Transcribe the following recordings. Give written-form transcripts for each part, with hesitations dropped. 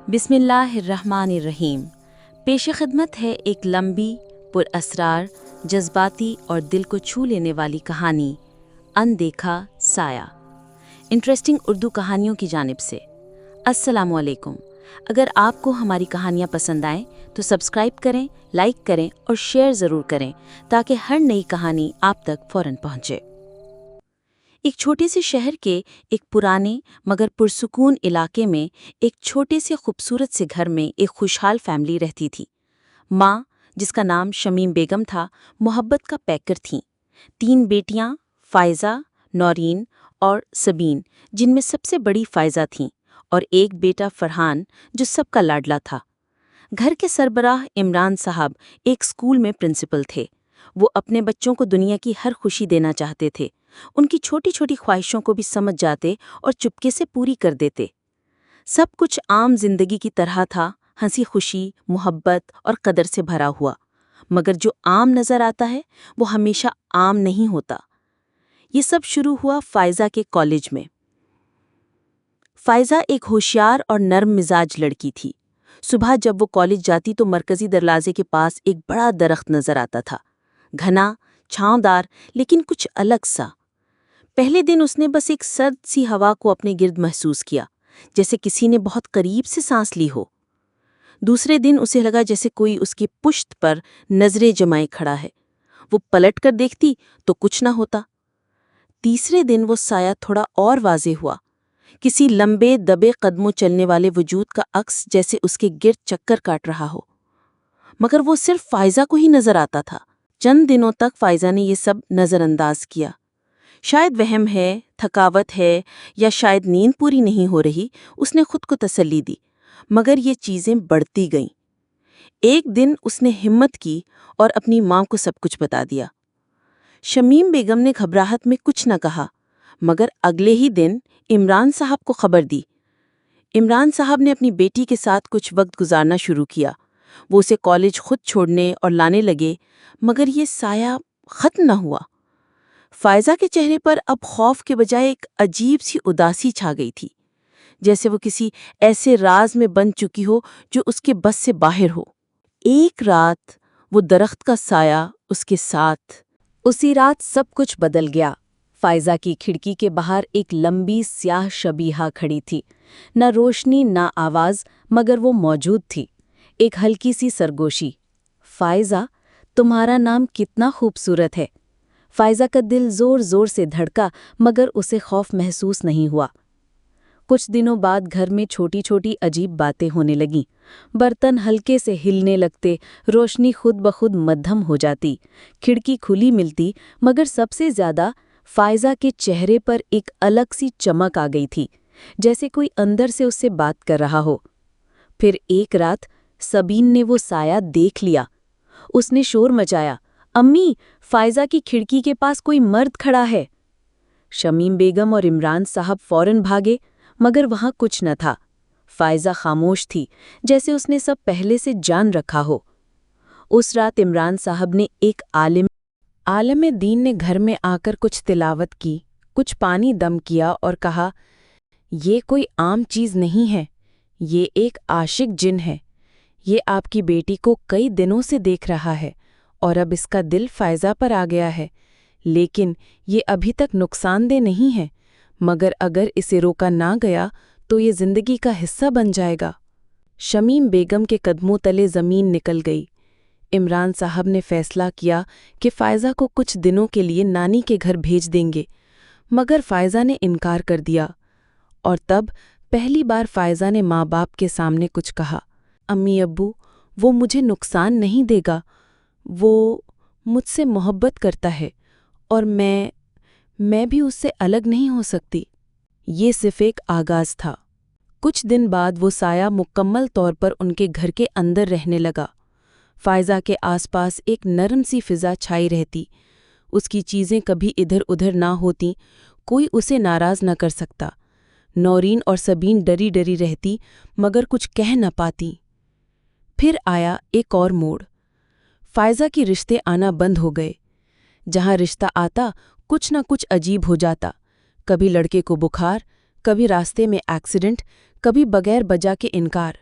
बिस्मिल्लाहिर्रहमानिर्रहीम। पेश खिदमत है एक लंबी, पुरअसरार, जज्बाती और दिल को छू लेने वाली कहानी, अनदेखा साया। इंटरेस्टिंग उर्दू कहानियों की जानिब से अस्सलामु अलैकुम। अगर आपको हमारी कहानियाँ पसंद आएँ तो सब्सक्राइब करें, लाइक करें और शेयर ज़रूर करें ताकि हर नई कहानी आप तक फ़ौरन पहुँचे। एक छोटे से शहर के एक पुराने मगर पुरसुकून इलाके में एक छोटे से खूबसूरत से घर में एक खुशहाल फैमिली रहती थी। माँ, जिसका नाम शमीम बेगम था, मोहब्बत का पैकर थीं। 3 बेटियाँ, फ़ायज़ा, नौरीन और सबीन, जिनमें सबसे बड़ी फ़ायज़ा थीं, और एक बेटा फ़रहान, जो सबका लाडला था। घर के सरबराह इमरान साहब एक स्कूल में प्रिंसिपल थे। वो अपने बच्चों को दुनिया की हर खुशी देना चाहते थे। उनकी छोटी छोटी ख्वाहिशों को भी समझ जाते और चुपके से पूरी कर देते। सब कुछ आम जिंदगी की तरह था, हंसी खुशी, मोहब्बत और कदर से भरा हुआ। मगर जो आम नजर आता है वो हमेशा आम नहीं होता। ये सब शुरू हुआ फ़ायज़ा के कॉलेज में। फ़ायज़ा एक होशियार और नर्म मिजाज लड़की थी। सुबह जब वो कॉलेज जाती तो मरकजी दरवाजे के पास एक बड़ा दरख्त नजर आता था, घना, छांवदार, लेकिन कुछ अलग सा। पहले दिन उसने बस एक सर्द सी हवा को अपने गिर्द महसूस किया, जैसे किसी ने बहुत करीब से सांस ली हो। दूसरे दिन उसे लगा जैसे कोई उसकी पुश्त पर नजरें जमाए खड़ा है। वो पलट कर देखती तो कुछ ना होता। तीसरे दिन वो साया थोड़ा और वाज़े हुआ, किसी लंबे दबे कदमों चलने वाले वजूद का अक्स, जैसे उसके गिर्द चक्कर काट रहा हो। मगर वो सिर्फ फ़ायज़ा को ही नजर आता था। चंद दिनों तक फ़ायज़ा ने ये सब नज़रअंदाज किया। शायद वहम है, थकावट है, या शायद नींद पूरी नहीं हो रही, उसने खुद को तसल्ली दी। मगर ये चीज़ें बढ़ती गईं। एक दिन उसने हिम्मत की और अपनी माँ को सब कुछ बता दिया। शमीम बेगम ने घबराहट में कुछ न कहा, मगर अगले ही दिन इमरान साहब को खबर दी। इमरान साहब ने अपनी बेटी के साथ कुछ वक्त गुजारना शुरू किया। वो उसे कॉलेज खुद छोड़ने और लाने लगे, मगर ये साया ख़त्म न हुआ। फ़ायज़ा के चेहरे पर अब खौफ के बजाय एक अजीब सी उदासी छा गई थी, जैसे वो किसी ऐसे राज में बंध चुकी हो जो उसके बस से बाहर हो। एक रात वो दरख्त का साया उसके साथ। उसी रात सब कुछ बदल गया। फ़ायज़ा की खिड़की के बाहर एक लंबी स्याह शबीहा खड़ी थी। न रोशनी न आवाज़, मगर वो मौजूद थी। एक हल्की सी सरगोशी, फ़ायज़ा, तुम्हारा नाम कितना खूबसूरत है। फ़ायज़ा का दिल ज़ोर ज़ोर से धड़का, मगर उसे खौफ महसूस नहीं हुआ। कुछ दिनों बाद घर में छोटी छोटी अजीब बातें होने लगीं। बर्तन हल्के से हिलने लगते, रोशनी खुद ब खुद मध्यम हो जाती, खिड़की खुली मिलती, मगर सबसे ज़्यादा फ़ायज़ा के चेहरे पर एक अलग सी चमक आ गई थी, जैसे कोई अंदर से उससे बात कर रहा हो। फिर एक रात सबीन ने वो साया देख लिया। उसने शोर मचाया, अम्मी, फ़ायज़ा की खिड़की के पास कोई मर्द खड़ा है। शमीम बेगम और इमरान साहब फौरन भागे, मगर वहां कुछ न था। फ़ायज़ा खामोश थी, जैसे उसने सब पहले से जान रखा हो। उस रात इमरान साहब ने एक आलिम दीन ने घर में आकर कुछ तिलावत की, कुछ पानी दम किया और कहा, ये कोई आम चीज़ नहीं है, ये एक आशिक जिन है। ये आपकी बेटी को कई दिनों से देख रहा है और अब इसका दिल फ़ायज़ा पर आ गया है, लेकिन ये अभी तक नुकसानदेह नहीं है, मगर अगर इसे रोका ना गया तो ये ज़िंदगी का हिस्सा बन जाएगा। शमीम बेगम के कदमों तले ज़मीन निकल गई। इमरान साहब ने फैसला किया कि फ़ायज़ा को कुछ दिनों के लिए नानी के घर भेज देंगे, मगर फ़ायज़ा ने इनकार कर दिया। और तब पहली बार फ़ायज़ा ने माँ बाप के सामने कुछ कहा, अम्मी अब्बू, वो मुझे नुकसान नहीं देगा, वो मुझसे मोहब्बत करता है और मैं भी उससे अलग नहीं हो सकती। ये सिर्फ एक आगाज़ था। कुछ दिन बाद वो साया मुकम्मल तौर पर उनके घर के अंदर रहने लगा। फ़ायज़ा के आसपास एक नरम सी फ़िज़ा छाई रहती। उसकी चीज़ें कभी इधर उधर ना होतीं, कोई उसे नाराज़ न कर सकता। नौरीन और सबीन डरी डरी रहती, मगर कुछ कह न पाती। फिर आया एक और मोड़। फ़ायज़ा के रिश्ते आना बंद हो गए। जहाँ रिश्ता आता कुछ न कुछ अजीब हो जाता। कभी लड़के को बुखार, कभी रास्ते में एक्सीडेंट, कभी बगैर वजह के इनकार।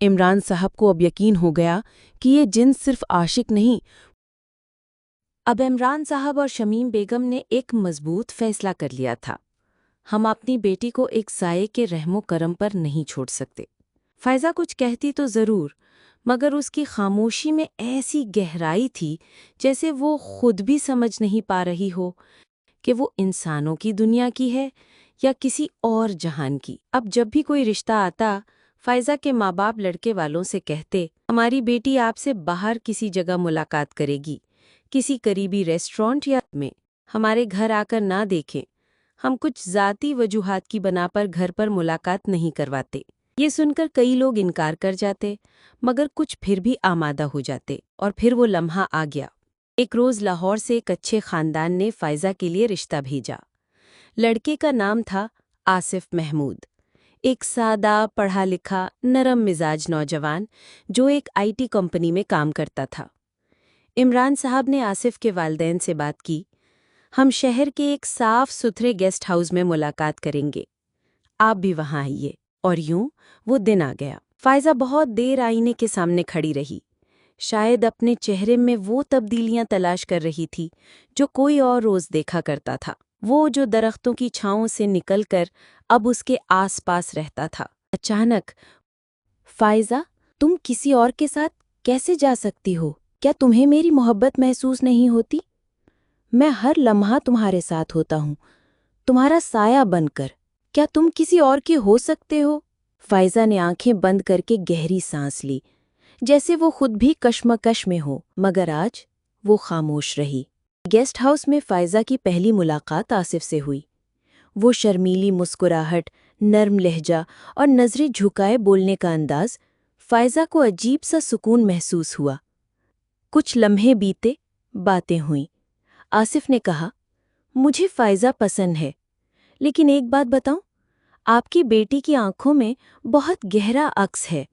इमरान साहब को अब यकीन हो गया कि ये जिन सिर्फ आशिक नहीं। अब इमरान साहब और शमीम बेगम ने एक मजबूत फैसला कर लिया था। हम अपनी बेटी को एक साये के रहमो करम पर नहीं छोड़ सकते। फ़ायज़ा कुछ कहती तो ज़रूर, मगर उसकी खामोशी में ऐसी गहराई थी जैसे वो खुद भी समझ नहीं पा रही हो कि वो इंसानों की दुनिया की है या किसी और जहान की। अब जब भी कोई रिश्ता आता, फ़ायज़ा के माँ बाप लड़के वालों से कहते, हमारी बेटी आपसे बाहर किसी जगह मुलाकात करेगी, किसी करीबी रेस्टोरेंट या में, हमारे घर आकर ना देखें। हम कुछ ज़ाती वजूहात की बना पर घर पर मुलाकात नहीं करवाते। ये सुनकर कई लोग इनकार कर जाते, मगर कुछ फिर भी आमादा हो जाते। और फिर वो लम्हा आ गया। एक रोज़ लाहौर से एक अच्छे ख़ानदान ने फ़ायज़ा के लिए रिश्ता भेजा। लड़के का नाम था आसिफ महमूद, एक सादा, पढ़ा लिखा, नरम मिजाज नौजवान जो एक IT कंपनी में काम करता था। इमरान साहब ने आसिफ के वालिदैन से बात की, हम शहर के एक साफ सुथरे गेस्ट हाउस में मुलाकात करेंगे, आप भी वहाँ आइए। और यूं वो दिन आ गया। फ़ायज़ा बहुत देर आईने के सामने खड़ी रही, शायद अपने चेहरे में वो तब्दीलियां तलाश कर रही थी जो कोई और रोज़ देखा करता था, वो जो दरख्तों की छाँवों से निकलकर अब उसके आसपास रहता था। अचानक, फ़ायज़ा, तुम किसी और के साथ कैसे जा सकती हो? क्या तुम्हें मेरी मोहब्बत महसूस नहीं होती? मैं हर लम्हा तुम्हारे साथ होता हूँ, तुम्हारा साया बनकर। क्या तुम किसी और के हो सकते हो? फ़ायज़ा ने आंखें बंद करके गहरी सांस ली, जैसे वो खुद भी कश्मकश में हो, मगर आज वो खामोश रही। गेस्ट हाउस में फ़ायज़ा की पहली मुलाकात आसिफ से हुई। वो शर्मीली मुस्कुराहट, नर्म लहजा और नज़रें झुकाए बोलने का अंदाज, फ़ायज़ा को अजीब सा सुकून महसूस हुआ। कुछ लम्हे बीते, बातें हुईं। आसिफ ने कहा, मुझे फ़ायज़ा पसंद है, लेकिन एक बात बताऊं, आपकी बेटी की आंखों में बहुत गहरा अक्स है।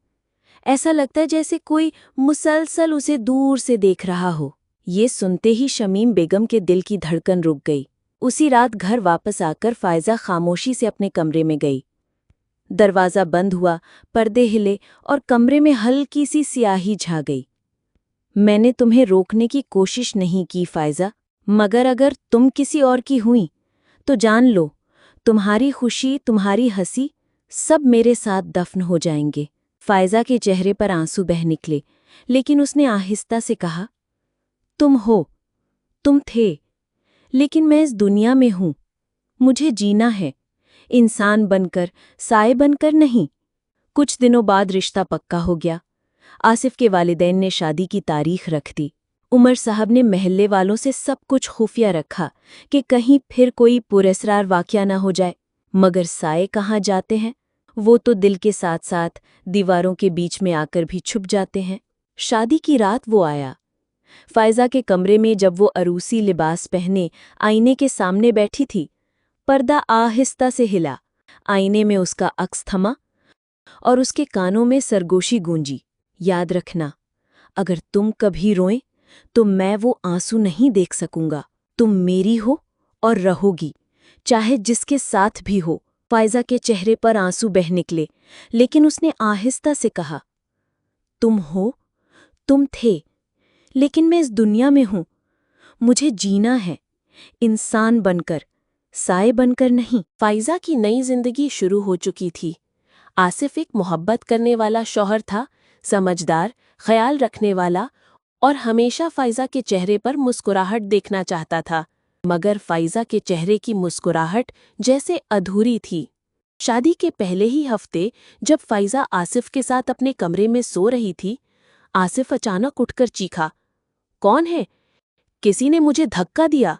ऐसा लगता है जैसे कोई मुसलसल उसे दूर से देख रहा हो। ये सुनते ही शमीम बेगम के दिल की धड़कन रुक गई। उसी रात घर वापस आकर फ़ायज़ा खामोशी से अपने कमरे में गई। दरवाज़ा बंद हुआ, पर्दे हिले और कमरे में हल्की सी स्याही छा गई। मैंने तुम्हें रोकने की कोशिश नहीं की फ़ायज़ा, मगर अगर तुम किसी और की हुई तो जान लो, तुम्हारी खुशी, तुम्हारी हंसी सब मेरे साथ दफन हो जाएंगे। फ़ायज़ा के चेहरे पर आंसू बह निकले, लेकिन उसने आहिस्ता से कहा, तुम हो, तुम थे, लेकिन मैं इस दुनिया में हूँ। मुझे जीना है, इंसान बनकर, साए बनकर नहीं। कुछ दिनों बाद रिश्ता पक्का हो गया। आसिफ के वालिदैन ने शादी की तारीख रख दी। उमर साहब ने महल्ले वालों से सब कुछ खुफिया रखा कि कहीं फिर कोई पुरस्रार वाक़या न हो जाए। मगर साए कहाँ जाते हैं? वो तो दिल के साथ साथ दीवारों के बीच में आकर भी छुप जाते हैं। शादी की रात वो आया। फ़ायज़ा के कमरे में जब वो अरूसी लिबास पहने आईने के सामने बैठी थी, पर्दा आहिस्ता से हिला। आईने में उसका अक्स थमा और उसके कानों में सरगोशी गूंजी, याद रखना, अगर तुम कभी रोएं तो मैं वो आंसू नहीं देख सकूंगा। तुम मेरी हो और रहोगी, चाहे जिसके साथ भी हो। फ़ायज़ा के चेहरे पर आंसू बह निकले, लेकिन उसने आहिस्ता से कहा, तुम हो, तुम थे, लेकिन मैं इस दुनिया में हूं। मुझे जीना है, इंसान बनकर, साए बनकर नहीं। फ़ायज़ा की नई जिंदगी शुरू हो चुकी थी। आसिफ एक मोहब्बत करने वाला शौहर था, समझदार, ख्याल रखने वाला और हमेशा फ़ायज़ा के चेहरे पर मुस्कुराहट देखना चाहता था। मगर फ़ायज़ा के चेहरे की मुस्कुराहट जैसे अधूरी थी। शादी के पहले ही हफ्ते जब फ़ायज़ा आसिफ के साथ अपने कमरे में सो रही थी, आसिफ अचानक उठकर चीखा, कौन है? किसी ने मुझे धक्का दिया।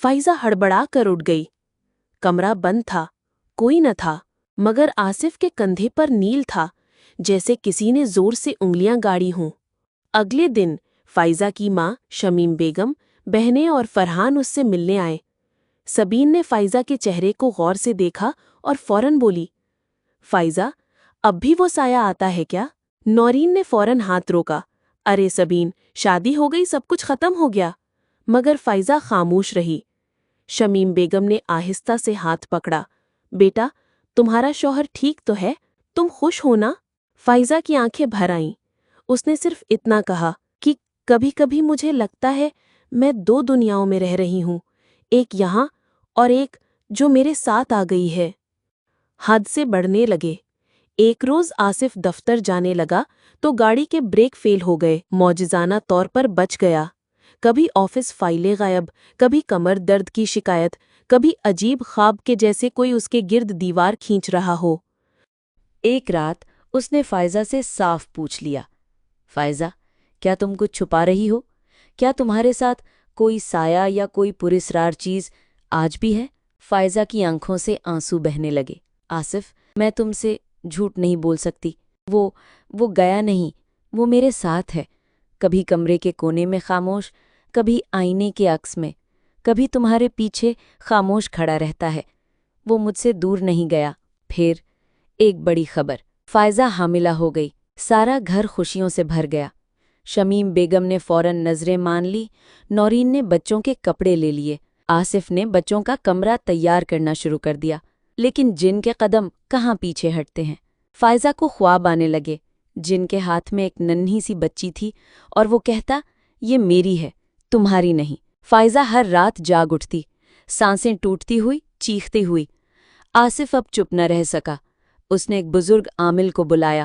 फ़ायज़ा हड़बड़ा कर उठ गई। कमरा बंद था, कोई न था, मगर आसिफ के कंधे पर नील था, जैसे किसी ने जोर से उंगलियां गाड़ी हों। अगले दिन फ़ायज़ा की माँ शमीम बेगम, बहनें और फरहान उससे मिलने आए। सबीन ने फ़ायज़ा के चेहरे को गौर से देखा और फौरन बोली, फ़ायज़ा, अब भी वो साया आता है क्या? नौरीन ने फौरन हाथ रोका। अरे सबीन, शादी हो गई, सब कुछ खत्म हो गया। मगर फ़ायज़ा खामोश रही। शमीम बेगम ने आहिस्ता से हाथ पकड़ा। बेटा, तुम्हारा शौहर ठीक तो है? तुम खुश हो ना? فائزہ کی آنکھیں بھر آئیں۔ اس نے صرف اتنا کہا کہ کبھی کبھی مجھے لگتا ہے میں 2 دنیاؤں میں رہ رہی ہوں، ایک یہاں اور ایک جو میرے ساتھ آ گئی ہے۔ حد سے بڑھنے لگے۔ ایک روز آصف دفتر جانے لگا تو گاڑی کے بریک فیل ہو گئے۔ معجزانہ طور پر بچ گیا۔ کبھی آفس فائلیں غائب، کبھی کمر درد کی شکایت، کبھی عجیب خواب کے جیسے کوئی اس کے گرد دیوار کھینچ رہا ہو۔ ایک رات اس نے فائزہ سے صاف پوچھ لیا، فائزہ، کیا تم کچھ چھپا رہی ہو؟ کیا تمہارے ساتھ کوئی سایہ یا کوئی پراسرار چیز آج بھی ہے؟ فائزہ کی آنکھوں سے آنسو بہنے لگے۔ آصف، میں تم سے جھوٹ نہیں بول سکتی۔ وہ گیا نہیں، وہ میرے ساتھ ہے، کبھی کمرے کے کونے میں خاموش، کبھی آئینے کے عکس میں، کبھی تمہارے پیچھے خاموش کھڑا رہتا ہے۔ وہ مجھ سے دور نہیں گیا۔ پھر ایک بڑی خبر، فائزہ حاملہ ہو گئی۔ سارا گھر خوشیوں سے بھر گیا۔ شمیم بیگم نے فوراً نظریں مان لی، نورین نے بچوں کے کپڑے لے لیے، آصف نے بچوں کا کمرہ تیار کرنا شروع کر دیا، لیکن جن کے قدم کہاں پیچھے ہٹتے ہیں۔ فائزہ کو خواب آنے لگے، جن کے ہاتھ میں ایک ننھی سی بچی تھی اور وہ کہتا، یہ میری ہے، تمہاری نہیں۔ فائزہ ہر رات جاگ اٹھتی، سانسیں ٹوٹتی ہوئی، چیختی ہوئی۔ آصف اب چپ نہ رہ سکا۔ اس نے ایک بزرگ عامل کو بلایا۔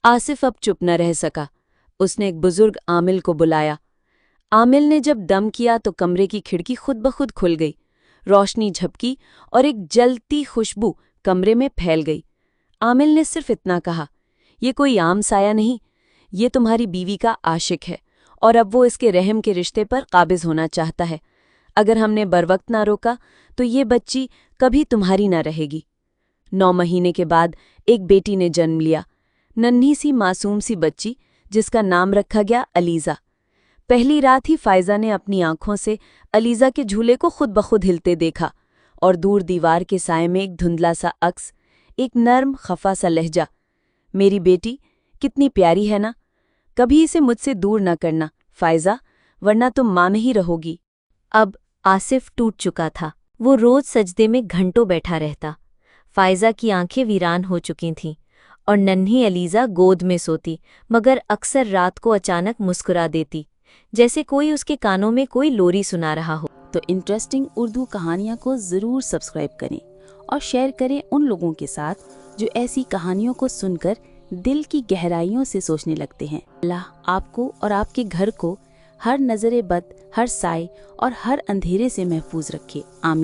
آصف اب چپ نہ رہ سکا۔ اس نے ایک بزرگ عامل کو بلایا۔ عامل نے جب دم کیا تو کمرے کی کھڑکی خود بخود کھل گئی، روشنی جھپکی اور ایک جلتی خوشبو کمرے میں پھیل گئی۔ عامل نے صرف اتنا کہا، یہ کوئی عام سایہ نہیں، یہ تمہاری بیوی کا عاشق ہے، اور اب وہ اس کے رحم کے رشتے پر قابض ہونا چاہتا ہے۔ اگر ہم نے بروقت نہ روکا تو یہ بچی کبھی تمہاری نہ رہے گی۔ 9 مہینے کے بعد ایک بیٹی نے جنم لیا، ننھی سی معصوم سی بچی جس کا نام رکھا گیا علیزہ۔ پہلی رات ہی فائزہ نے اپنی آنکھوں سے علیزہ کے جھولے کو خود بخود ہلتے دیکھا، اور دور دیوار کے سائے میں ایک دھندلا سا عکس، ایک نرم خفا سا لہجہ، میری بیٹی کتنی پیاری ہے نا، کبھی اسے مجھ سے دور نہ کرنا فائزہ، ورنہ تم ماں نہیں رہو گی۔ اب آصف ٹوٹ چکا تھا۔ وہ روز سجدے میں گھنٹوں بیٹھا رہتا۔ فائزہ کی آنکھیں ویران ہو چکی تھیں اور ننھی علیزہ گود میں سوتی، مگر اکثر رات کو اچانک مسکرا دیتی، جیسے کوئی اس کے کانوں میں کوئی لوری سنا رہا ہو۔ تو انٹرسٹنگ اردو کہانیاں کو ضرور سبسکرائب کریں اور شیئر کریں ان لوگوں کے ساتھ جو ایسی کہانیوں کو سن کر دل کی گہرائیوں سے سوچنے لگتے ہیں۔ اللہ آپ کو اور آپ کے گھر کو ہر نظر بد، ہر سائے اور ہر اندھیرے سے محفوظ رکھے، آمین۔